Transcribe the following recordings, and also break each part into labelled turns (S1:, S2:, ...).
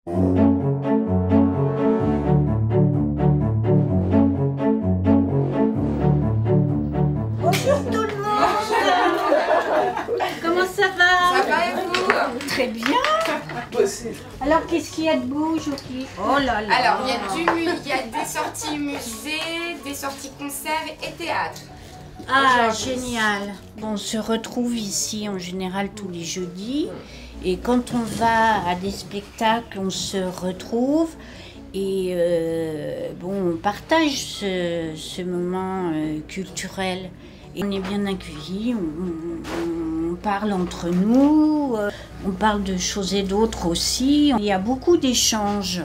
S1: Bonjour tout le monde. Comment ça va?
S2: Ça va et vous?
S1: Très bien. Alors qu'est-ce qu'il y a de beau aujourd'hui? Oh là là.
S2: Alors il y a des sorties musées, des sorties concerts et théâtre.
S1: Ah, génial. Bon, on se retrouve ici en général tous les jeudis. Et quand on va à des spectacles, on se retrouve. Et bon, on partage ce moment culturel. Et on est bien accueillis, on parle entre nous, on parle de choses et d'autres aussi. Il y a beaucoup d'échanges.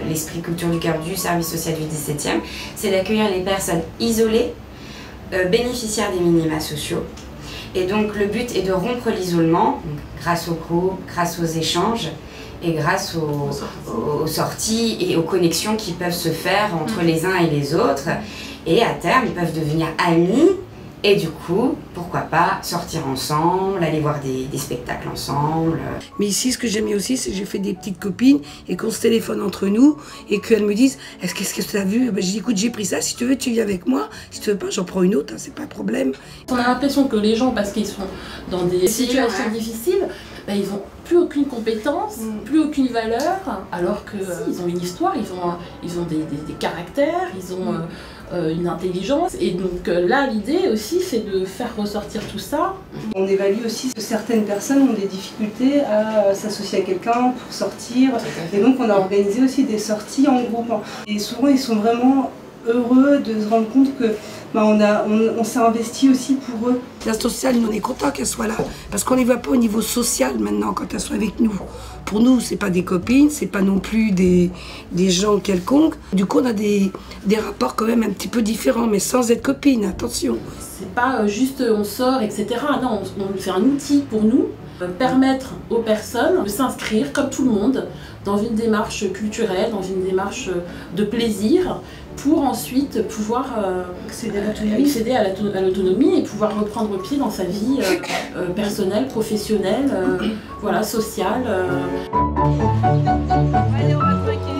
S3: L'esprit culture du cœur du service social du 17e, c'est d'accueillir les personnes isolées, bénéficiaires des minima sociaux. Et donc le but est de rompre l'isolement grâce au groupe, grâce aux échanges et grâce aux sorties et aux connexions qui peuvent se faire entre les uns et les autres. Et à terme, ils peuvent devenir amis. Et du coup, pourquoi pas sortir ensemble, aller voir des spectacles ensemble.
S4: Mais ici, ce que j'aime aussi, c'est que j'ai fait des petites copines et qu'on se téléphone entre nous et qu'elles me disent « Qu'est-ce que tu as vu ?» Je dis « Écoute, j'ai pris ça, si tu veux, tu viens avec moi. Si tu veux pas, j'en prends une autre, hein, c'est pas un problème. »
S5: On a l'impression que les gens, parce qu'ils sont dans des situations difficiles, ben, ils n'ont plus aucune compétence, plus aucune valeur, alors qu'ils ont une histoire, ils ont des caractères, ils ont une intelligence. Et donc là, l'idée aussi, c'est de faire ressortir tout ça.
S6: On évalue aussi que certaines personnes ont des difficultés à s'associer à quelqu'un pour sortir. Et donc on a organisé aussi des sorties en groupe. Et souvent, ils sont vraiment heureux de se rendre compte que on s'est investi aussi pour eux.
S4: L'assistance sociale, nous, on est content qu'elle soit là. Parce qu'on ne les voit pas au niveau social maintenant quand elles sont avec nous. Pour nous, c'est pas des copines, c'est pas non plus des gens quelconques. Du coup, on a des rapports quand même un petit peu différents, mais sans être copines, attention.
S5: C'est pas juste on sort, etc. Non, on fait un outil pour nous, permettre aux personnes de s'inscrire, comme tout le monde, dans une démarche culturelle, dans une démarche de plaisir, pour ensuite pouvoir accéder à l'autonomie et pouvoir reprendre pied dans sa vie personnelle, professionnelle, voilà, sociale.
S1: Allez, on va trinquer.